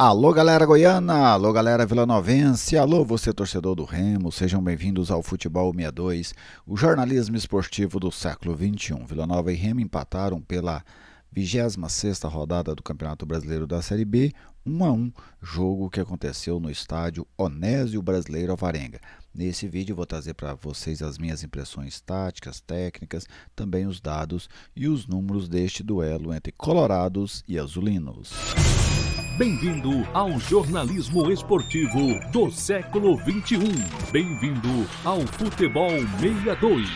Alô galera goiana, alô galera vilanovense, alô você torcedor do Remo, sejam bem-vindos ao Futebol 62, o jornalismo esportivo do século XXI. Vila Nova e Remo empataram pela 26ª rodada do Campeonato Brasileiro da Série B, 1-1, jogo que aconteceu no estádio Onésio Brasileiro Alvarenga. Nesse vídeo vou trazer para vocês as minhas impressões táticas, técnicas, também os dados e os números deste duelo entre colorados e azulinos. Bem-vindo ao jornalismo esportivo do século XXI. Bem-vindo ao Futebol 62.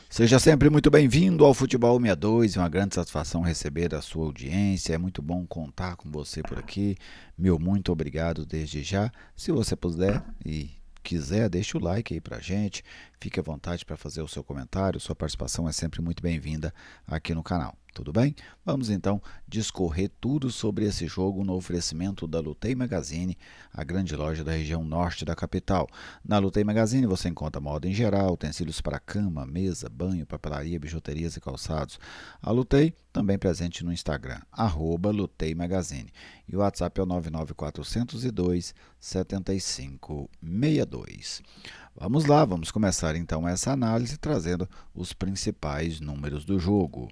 Seja sempre muito bem-vindo ao Futebol 62, é uma grande satisfação receber a sua audiência, é muito bom contar com você por aqui, meu muito obrigado desde já. Se você puder e quiser, deixa o like aí pra gente, fique à vontade para fazer o seu comentário, sua participação é sempre muito bem-vinda aqui no canal. Tudo bem? Vamos então discorrer tudo sobre esse jogo no oferecimento da Lutei Magazine, a grande loja da região norte da capital. Na Lutei Magazine você encontra moda em geral, utensílios para cama, mesa, banho, papelaria, bijuterias e calçados. A Lutei também presente no Instagram, @Lutei Magazine. E o WhatsApp é o 99402 7562. Vamos lá, vamos começar então essa análise trazendo os principais números do jogo.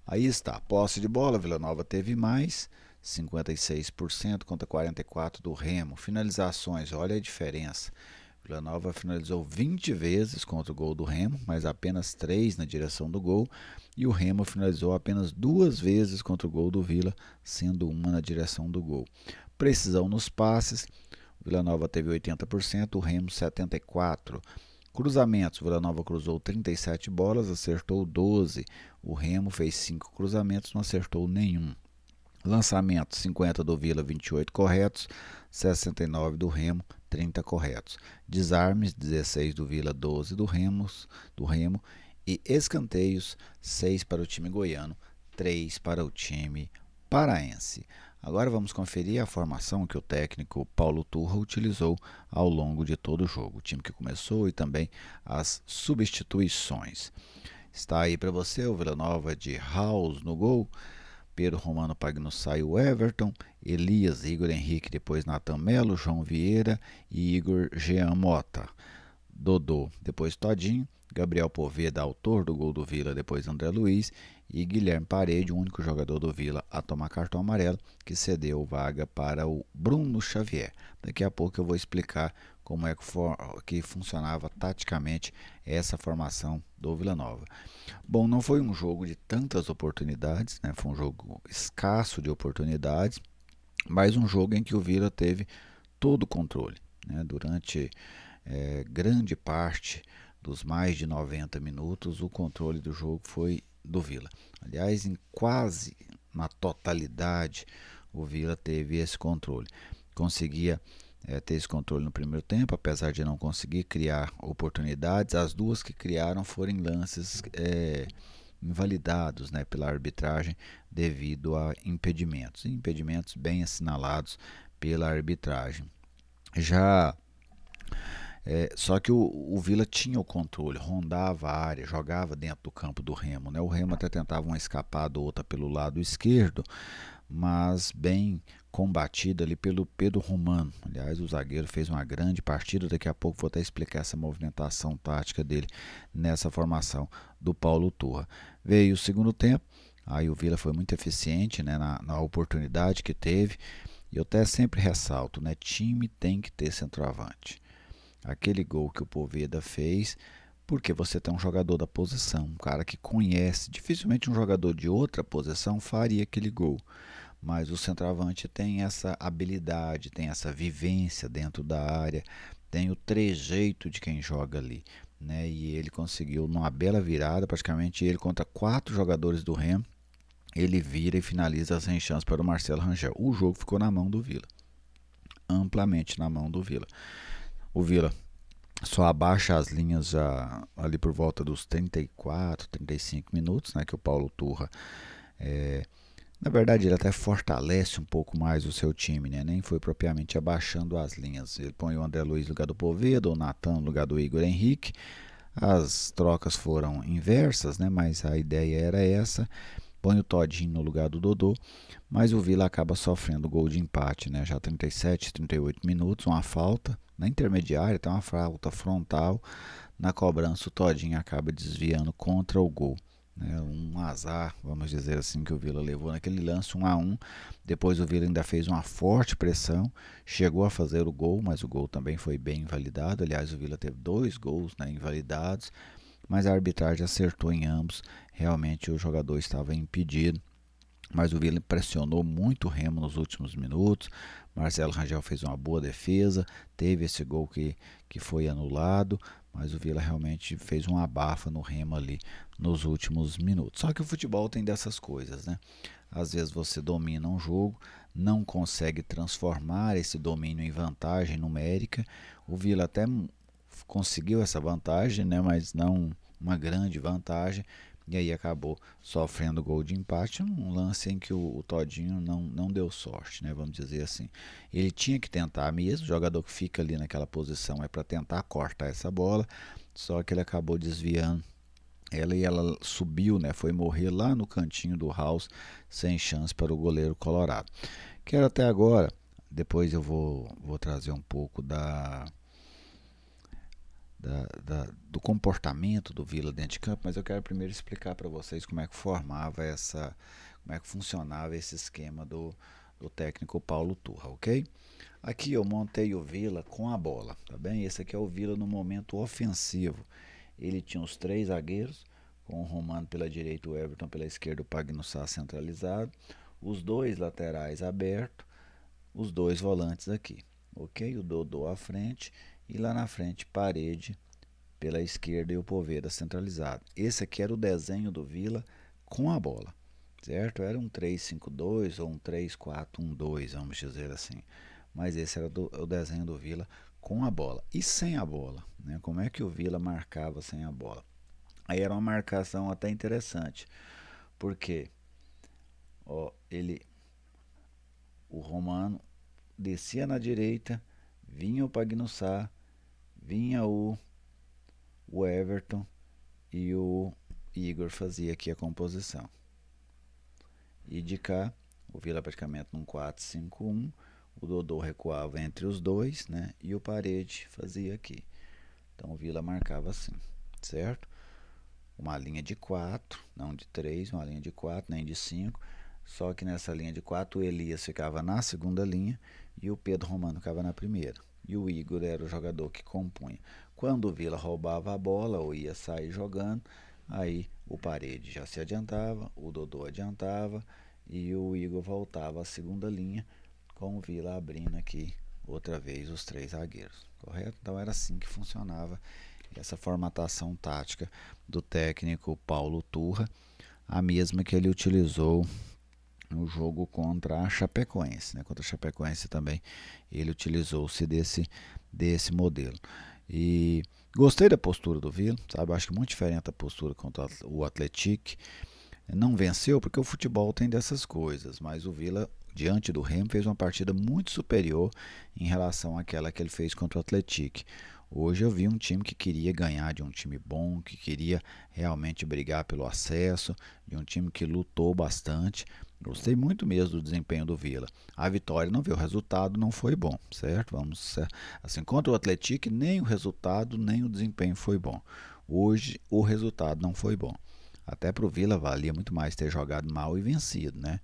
Aí está, posse de bola, Vila Nova teve mais, 56% contra 44% do Remo. Finalizações, olha a diferença. Vila Nova finalizou 20 vezes contra o gol do Remo, mas apenas 3 na direção do gol. E o Remo finalizou apenas 2 vezes contra o gol do Vila, sendo uma na direção do gol. Precisão nos passes, Vila Nova teve 80%, o Remo 74%. Cruzamentos, Vila Nova cruzou 37 bolas, acertou 12. O Remo fez 5 cruzamentos, não acertou nenhum. Lançamentos, 50 do Vila, 28 corretos, 69 do Remo, 30 corretos. Desarmes, 16 do Vila, 12 do Remo. E escanteios, 6 para o time goiano, 3 para o time paraense. Agora vamos conferir a formação que o técnico Paulo Turra utilizou ao longo de todo o jogo. O time que começou e também as substituições. Está aí para você o Vila Nova de House no gol, Pedro Romano Pagnussai, o Everton, Elias, Igor Henrique, depois Natan Melo, João Vieira e Igor Jean Mota. Dodô, depois Todinho, Gabriel Poveda, autor do gol do Vila, depois André Luiz e Guilherme Parede, o único jogador do Vila a tomar cartão amarelo, que cedeu vaga para o Bruno Xavier. Daqui a pouco eu vou explicar como é que funcionava taticamente essa formação do Vila Nova. Bom, não foi um jogo de tantas oportunidades, né? Foi um jogo escasso de oportunidades, mas um jogo em que o Vila teve todo o controle, né? Durante grande parte dos mais de 90 minutos, o controle do jogo foi do Vila. Aliás, quase na totalidade, o Vila teve esse controle. Conseguia ter esse controle no primeiro tempo, apesar de não conseguir criar oportunidades. As duas que criaram foram lances invalidados, né, pela arbitragem devido a impedimentos bem assinalados pela arbitragem. Só que o Vila tinha o controle, rondava a área, jogava dentro do campo do Remo, né? O Remo até tentava uma escapada ou outra pelo lado esquerdo, mas bem combatida ali pelo Pedro Romano. Aliás, o zagueiro fez uma grande partida, daqui a pouco vou até explicar essa movimentação tática dele nessa formação do Paulo Turra. Veio o segundo tempo, aí o Vila foi muito eficiente, né, na oportunidade que teve, e eu até sempre ressalto, né, time tem que ter centroavante. Aquele gol que o Poveda fez, porque você tem um jogador da posição, um cara que conhece, dificilmente um jogador de outra posição faria aquele gol, mas o centroavante tem essa habilidade, tem essa vivência dentro da área, tem o trejeito de quem joga ali, né? E ele conseguiu numa bela virada, praticamente ele contra 4 jogadores do Remo, ele vira e finaliza sem chance para o Marcelo Rangel. O jogo ficou na mão do Vila, amplamente na mão do Vila. O Vila só abaixa as linhas já ali por volta dos 34, 35 minutos, né, que o Paulo Turra, na verdade ele até fortalece um pouco mais o seu time, né, nem foi propriamente abaixando as linhas. Ele põe o André Luiz no lugar do Poveda, o Natan no lugar do Igor Henrique. As trocas foram inversas, né, mas a ideia era essa. põe o Todinho no lugar do Dodô, mas o Vila acaba sofrendo gol de empate, né? Já 37, 38 minutos, uma falta na intermediária, tem uma falta frontal, na cobrança o Todinho acaba desviando contra o gol. Um azar, vamos dizer assim, que o Vila levou naquele lance 1-1. Depois o Vila ainda fez uma forte pressão, chegou a fazer o gol, mas o gol também foi bem invalidado. Aliás, o Vila teve 2 gols, né, invalidados, mas a arbitragem acertou em ambos. Realmente o jogador estava impedido, mas o Vila pressionou muito o Remo nos últimos minutos. Marcelo Rangel fez uma boa defesa, teve esse gol que foi anulado, mas o Vila realmente fez uma abafa no Remo ali nos últimos minutos. Só que o futebol tem dessas coisas, né? Às vezes você domina um jogo, não consegue transformar esse domínio em vantagem numérica. O Vila até conseguiu essa vantagem, né? Mas não uma grande vantagem. E aí acabou sofrendo gol de empate num lance em que o Todinho não deu sorte, né? Vamos dizer assim. Ele tinha que tentar mesmo, o jogador que fica ali naquela posição é para tentar cortar essa bola, só que ele acabou desviando ela e ela subiu, né? Foi morrer lá no cantinho do house, sem chance para o goleiro colorado. Quero até agora, depois eu vou trazer um pouco do comportamento do Vila dentro de campo, mas eu quero primeiro explicar para vocês como é que como é que funcionava esse esquema do técnico Paulo Turra, ok? Aqui eu montei o Vila com a bola, tá bem? Esse aqui é o Vila no momento ofensivo. Ele tinha os 3 zagueiros, com o Romano pela direita, o Everton pela esquerda, o Pagnussá centralizado, os 2 laterais abertos, os 2 volantes aqui, ok? O Dodô à frente e lá na frente Parede pela esquerda e o Poveda centralizado. Esse aqui era o desenho do Vila com a bola, certo? Era um 3-5-2 ou um 3-4-1-2, vamos dizer assim. Mas esse era o desenho do Vila com a bola. E sem a bola, né? Como é que o Vila marcava sem a bola? Aí era uma marcação até interessante, porque ó, o Romano descia na direita, vinha o Pagnussá, vinha o Everton e o Igor fazia aqui a composição. E de cá, o Vila praticamente num 4-5-1, o Dodô recuava entre os 2, né? E o Parede fazia aqui. Então o Vila marcava assim, certo? Uma linha de 4, não de 3, uma linha de 4, nem de 5. Só que nessa linha de 4 o Elias ficava na segunda linha e o Pedro Romano ficava na primeira. E o Igor era o jogador que compunha. Quando o Vila roubava a bola ou ia sair jogando, aí o Parede já se adiantava, o Dodô adiantava e o Igor voltava à segunda linha, com o Vila abrindo aqui outra vez os 3 zagueiros, correto? Então era assim que funcionava essa formatação tática do técnico Paulo Turra, a mesma que ele utilizou no jogo contra a Chapecoense, né? Contra a Chapecoense também ele utilizou-se desse modelo. E gostei da postura do Vila, sabe? Acho que muito diferente da postura contra o Atlético. Não venceu porque o futebol tem dessas coisas, mas o Vila, diante do Remo, fez uma partida muito superior em relação àquela que ele fez contra o Atlético. Hoje eu vi um time que queria ganhar de um time bom, que queria realmente brigar pelo acesso, de um time que lutou bastante. Gostei muito mesmo do desempenho do Vila. A vitória não veio, o resultado não foi bom, certo? Vamos assim, contra o Atlético, nem o resultado, nem o desempenho foi bom. Hoje o resultado não foi bom. Até para o Vila valia muito mais ter jogado mal e vencido, né?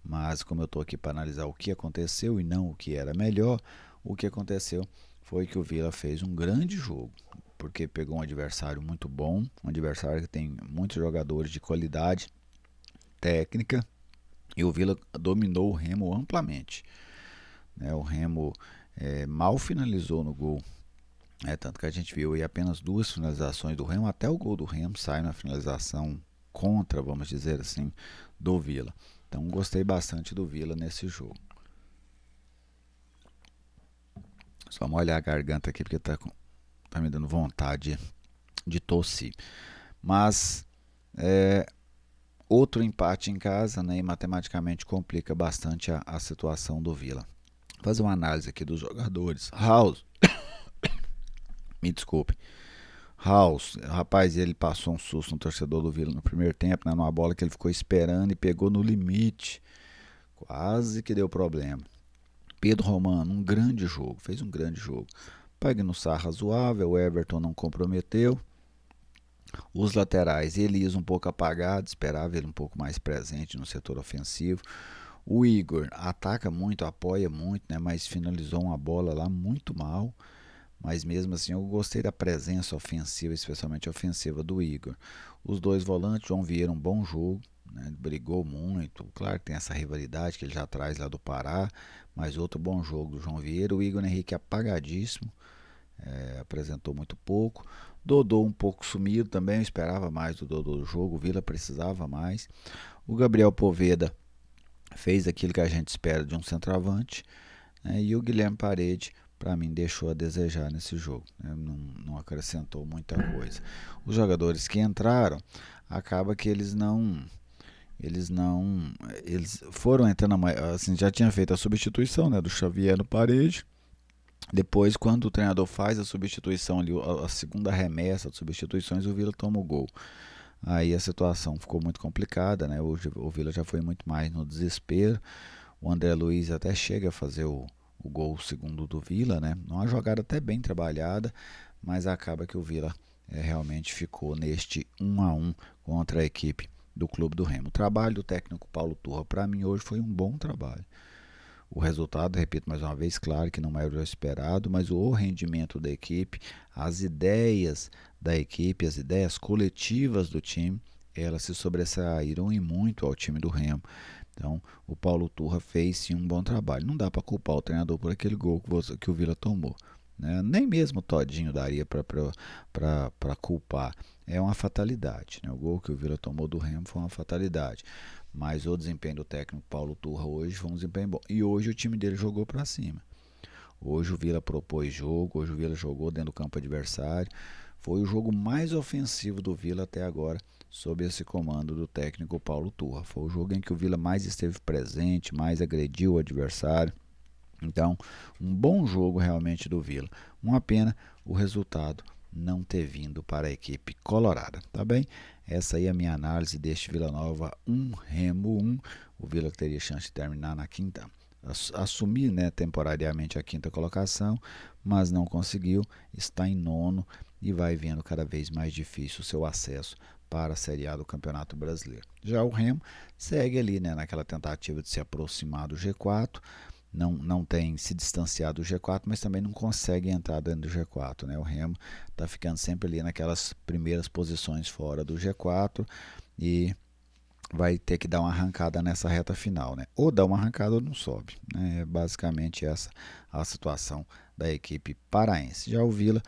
Mas como eu estou aqui para analisar o que aconteceu e não o que era melhor, o que aconteceu foi que o Vila fez um grande jogo, porque pegou um adversário muito bom, um adversário que tem muitos jogadores de qualidade técnica, e o Vila dominou o Remo amplamente, né? O Remo mal finalizou no gol, tanto que a gente viu aí apenas 2 finalizações do Remo, até o gol do Remo sai na finalização contra, vamos dizer assim, do Vila. Então gostei bastante do Vila nesse jogo. Só molhar a garganta aqui porque tá me dando vontade de tossir. Mas outro empate em casa, né, e matematicamente complica bastante a situação do Vila. Vou fazer uma análise aqui dos jogadores. House, me desculpe. House, rapaz, ele passou um susto no torcedor do Vila no primeiro tempo, né, numa bola que ele ficou esperando e pegou no limite. Quase que deu problema. Pedro Romano, um grande jogo, fez um grande jogo. Pagno Sá razoável, o Everton não comprometeu. Os laterais, Elias um pouco apagado, esperava ele um pouco mais presente no setor ofensivo. O Igor ataca muito, apoia muito, né, mas finalizou uma bola lá muito mal. Mas mesmo assim eu gostei da presença ofensiva, especialmente ofensiva do Igor. Os dois volantes, João Vieira, um bom jogo, né, brigou muito. Claro que tem essa rivalidade que ele já traz lá do Pará, mas outro bom jogo do João Vieira. O Igor Henrique apagadíssimo, apresentou muito pouco. Dodô um pouco sumido também, eu esperava mais do Dodô do jogo, o Vila precisava mais. O Gabriel Poveda fez aquilo que a gente espera de um centroavante, né, e o Guilherme Parede, para mim, deixou a desejar nesse jogo, né, não acrescentou muita coisa. Os jogadores que entraram, acaba que eles foram entrando, assim, já tinha feito a substituição, né, do Xavier no Parede. Depois, quando o treinador faz a substituição ali, a segunda remessa de substituições, o Vila toma o gol. Aí a situação ficou muito complicada, né? Hoje o Vila já foi muito mais no desespero. O André Luiz até chega a fazer o gol segundo do Vila, né? Uma jogada até bem trabalhada, mas acaba que o Vila realmente ficou neste 1-1 contra a equipe do Clube do Remo. O trabalho do técnico Paulo Turra, para mim, hoje foi um bom trabalho. O resultado, repito mais uma vez, claro que não era o esperado, mas o rendimento da equipe, as ideias da equipe, as ideias coletivas do time, elas se sobressaíram e muito ao time do Remo. Então, o Paulo Turra fez sim um bom trabalho. Não dá para culpar o treinador por aquele gol que o Vila tomou, né? Nem mesmo o Todinho daria para culpar. É uma fatalidade, né? O gol que o Vila tomou do Remo foi uma fatalidade. Mas o desempenho do técnico Paulo Turra hoje foi um desempenho bom. E hoje o time dele jogou para cima. Hoje o Vila propôs jogo, hoje o Vila jogou dentro do campo adversário. Foi o jogo mais ofensivo do Vila até agora, sob esse comando do técnico Paulo Turra. Foi o jogo em que o Vila mais esteve presente, mais agrediu o adversário. Então, um bom jogo realmente do Vila. Uma pena o resultado não ter vindo para a equipe colorada, tá bem? Essa aí é a minha análise deste Vila Nova 1, Remo 1. O Vila teria chance de terminar na quinta, assumir, né, temporariamente a quinta colocação, mas não conseguiu, está em nono e vai vendo cada vez mais difícil o seu acesso para a Série A do Campeonato Brasileiro. Já o Remo segue ali, né, naquela tentativa de se aproximar do G4, não tem se distanciado do G4, mas também não consegue entrar dentro do G4, né? O Remo está ficando sempre ali naquelas primeiras posições fora do G4 e vai ter que dar uma arrancada nessa reta final, né? Ou dá uma arrancada ou não sobe, né? É basicamente essa a situação da equipe paraense. Já o Vila,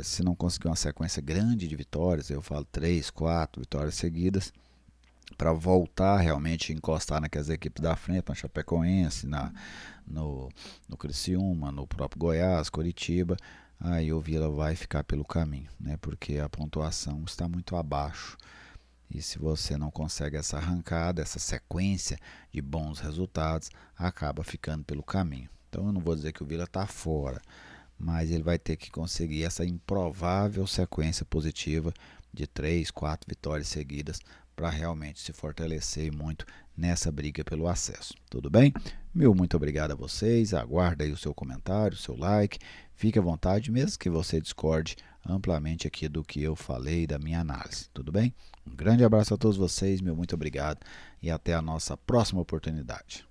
se não conseguir uma sequência grande de vitórias, eu falo 3, 4 vitórias seguidas, para voltar realmente a encostar naquelas equipes da frente, na Chapecoense, no Criciúma, no próprio Goiás, Coritiba, aí o Vila vai ficar pelo caminho, né? Porque a pontuação está muito abaixo. E se você não consegue essa arrancada, essa sequência de bons resultados, acaba ficando pelo caminho. Então eu não vou dizer que o Vila está fora, mas ele vai ter que conseguir essa improvável sequência positiva de 3, 4 vitórias seguidas para realmente se fortalecer muito nessa briga pelo acesso. Tudo bem? Meu muito obrigado a vocês. Aguardo aí o seu comentário, o seu like. Fique à vontade, mesmo que você discorde amplamente aqui do que eu falei, da minha análise. Tudo bem? Um grande abraço a todos vocês, meu muito obrigado e até a nossa próxima oportunidade.